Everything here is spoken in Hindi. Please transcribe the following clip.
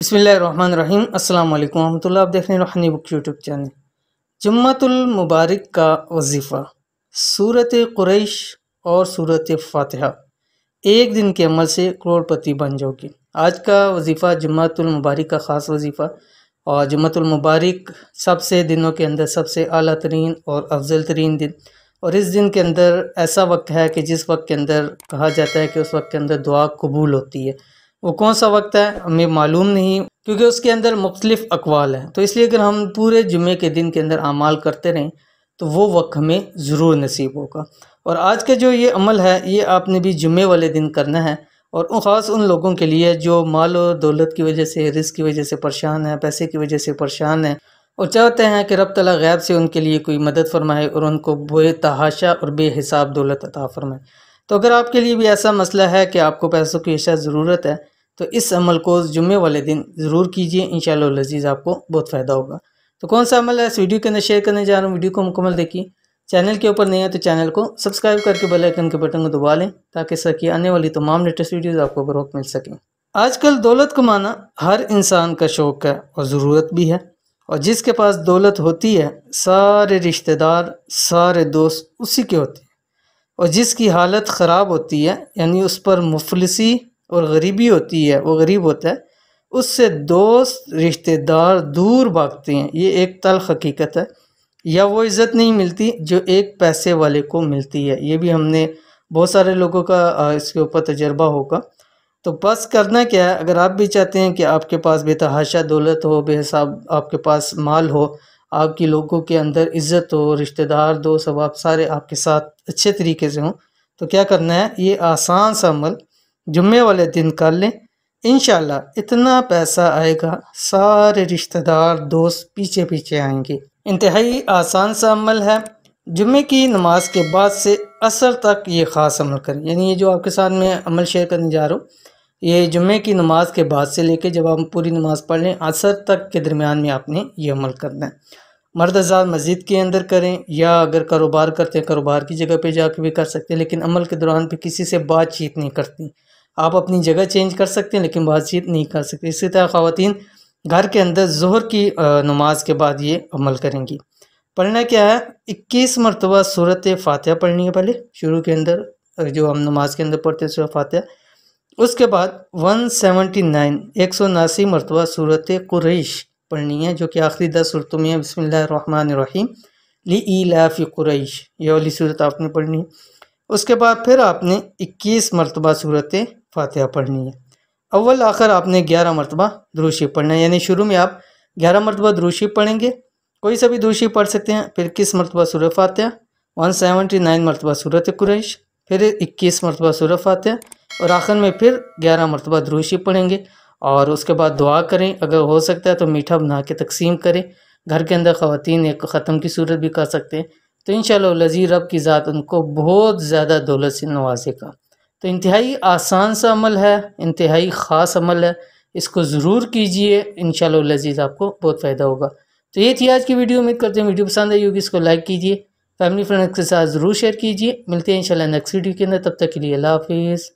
बिस्मिल्लाहिर्रहमानिर्रहीम अस्सलाम वालेकुम रहमतुल्लाह। आप देख रहे हैं रूहानी बुक यूट्यूब चैनल। जुम्मतुल मुबारक का वजीफ़ा सूरत कुरैश और सूरत फातिहा। एक दिन के अमल से करोड़पति बन जाओगे। आज का वजीफ़ा जुम्मतुल मुबारक का ख़ास वजीफ़ा, और जुम्मतुल मुबारक सबसे दिनों के अंदर सबसे आला तरीन और अफजल तरीन दिन, और इस दिन के अंदर ऐसा वक्त है कि जिस वक्त के अंदर कहा जाता है कि उस वक्त के अंदर दुआ कबूल होती है। वो कौन सा वक्त है हमें मालूम नहीं, क्योंकि उसके अंदर मुख्तलिफ अकवाल हैं। तो इसलिए अगर हम पूरे जुम्मे के दिन के अंदर आमाल करते रहें तो वो वक्त हमें ज़रूर नसीब होगा। और आज का जो ये अमल है ये आपने भी जुम्मे वाले दिन करना है, और ख़ास उन लोगों के लिए जो माल और दौलत की वजह से, रिस्क की वजह से परेशान है, पैसे की वजह से परेशान है, और चाहते हैं कि रब तआला गैब से उनके लिए कोई मदद फरमाए और उनको बेतहाशा और बेहिसाब दौलत अता फरमाए। तो अगर आपके लिए भी ऐसा मसला है कि आपको पैसों की ऐसा ज़रूरत है तो इस अमल को जुम्मे वाले दिन ज़रूर कीजिए, इंशाअल्लाह लजीज़ आपको बहुत फ़ायदा होगा। तो कौन सा अमल है इस वीडियो के अंदर शेयर करने जा रहा हूँ। वीडियो को मुकम्मल देखिए। चैनल के ऊपर नहीं है तो चैनल को सब्सक्राइब करके बेल आइकन के बटन को दबा लें ताकि सर की आने वाली तमाम लेटेस्ट वीडियोज़ आपको बर वक्त मिल सकें। आजकल दौलत कमाना हर इंसान का शौक़ है और ज़रूरत भी है, और जिसके पास दौलत होती है सारे रिश्तेदार सारे दोस्त उसी के होते हैं, और जिसकी हालत ख़राब होती है यानी उस पर मुफलिसी और गरीबी होती है, वो गरीब होता है, उससे दोस्त रिश्तेदार दूर भागते हैं। ये एक तल्ख़ हकीकत है। या वो इज़्ज़त नहीं मिलती जो एक पैसे वाले को मिलती है। ये भी हमने बहुत सारे लोगों का इसके ऊपर तजर्बा होगा। तो बस करना क्या है, अगर आप भी चाहते हैं कि आपके पास बेतहाशा दौलत हो, बेहिसाब आपके पास माल हो, आपकी लोगों के अंदर इज़्ज़त हो, रिश्तेदार दोस्त अब आप सारे आपके साथ अच्छे तरीके से हों, तो क्या करना है, ये आसान सा अमल जुम्मे वाले दिन कर लें। इंशाअल्लाह इतना पैसा आएगा सारे रिश्तेदार दोस्त पीछे पीछे आएंगे। इंतहाई आसान सा अमल है। जुम्मे की नमाज के बाद से असर तक ये ख़ास अमल करें। यानी ये जो आपके साथ में अमल शेयर करने जा रहा हूँ, ये जुम्मे की नमाज के बाद से लेके जब आप पूरी नमाज़ पढ़ लें असर तक के दरमियान में आपने ये अमल करना है। मर्द हज़रात मस्जिद के अंदर करें, या अगर कारोबार करते हैं कारोबार की जगह पे जाके भी कर सकते हैं, लेकिन अमल के दौरान पे किसी से बातचीत नहीं करती। आप अपनी जगह चेंज कर सकते हैं लेकिन बातचीत नहीं कर सकते। इसी तरह ख़वातीन घर के अंदर ज़ोहर की नमाज के बाद ये अमल करेंगी। पढ़ना क्या है, 21 मरतबा सूरत फातिहा पढ़नी है पहले शुरू के अंदर, जो हम नमाज के अंदर पढ़ते हैं सूरत फातिहा। उसके बाद 179 मरतबा सूरत कुरैश पढ़नी है, जो कि आखिरी 10 सूरतों में है। बिस्मिल्लाहिर्रहमानिर्रहीम लिईलाफि कुरैश, ये वाली सूरत आपने पढ़नी है। उसके बाद फिर आपने 21 मरतबा सूरत फातिहा पढ़नी है। अव्वल आखिर आपने 11 मरतबा दुरूद शरीफ पढ़ना है, यानी शुरू में आप 11 मरतबा दुरूद शरीफ पढ़ेंगे, कोई सा भी दुरूद शरीफ पढ़ सकते हैं। फिर 21 मरतबा सूरत फातिहा, 179 मरतबा सूरत कुरैश, फिर 21 मरतबा सूरत फातिहा, और आखिर में फिर 11 मरतबा दुरूद शरीफ पढ़ेंगे। और उसके बाद दुआ करें, अगर हो सकता है तो मीठा बना के तकसीम करें। घर के अंदर ख़वातीन एक ख़त्म की सूरत भी कर सकते हैं। तो इंशाअल्लाह लज़ीज़ रब की ज़ात उनको बहुत ज़्यादा दौलत से नवाजेगा। तो इंतहाई आसान सा अमल है, इंतहाई ख़ास अमल है, इसको ज़रूर कीजिए, इंशाअल्लाह लज़ीज़ आपको बहुत फ़ायदा होगा। तो ये थी आज की वीडियो। उम्मीद करते हैं वीडियो पसंद आई होगी, इसको लाइक कीजिए, फैमिली फ्रेंड्स के साथ ज़रूर शेयर कीजिए। मिलते हैं इंशाअल्लाह नेक्स्ट वीडियो के अंदर, तब तक के लिए अल्लाह हाफ़िज़।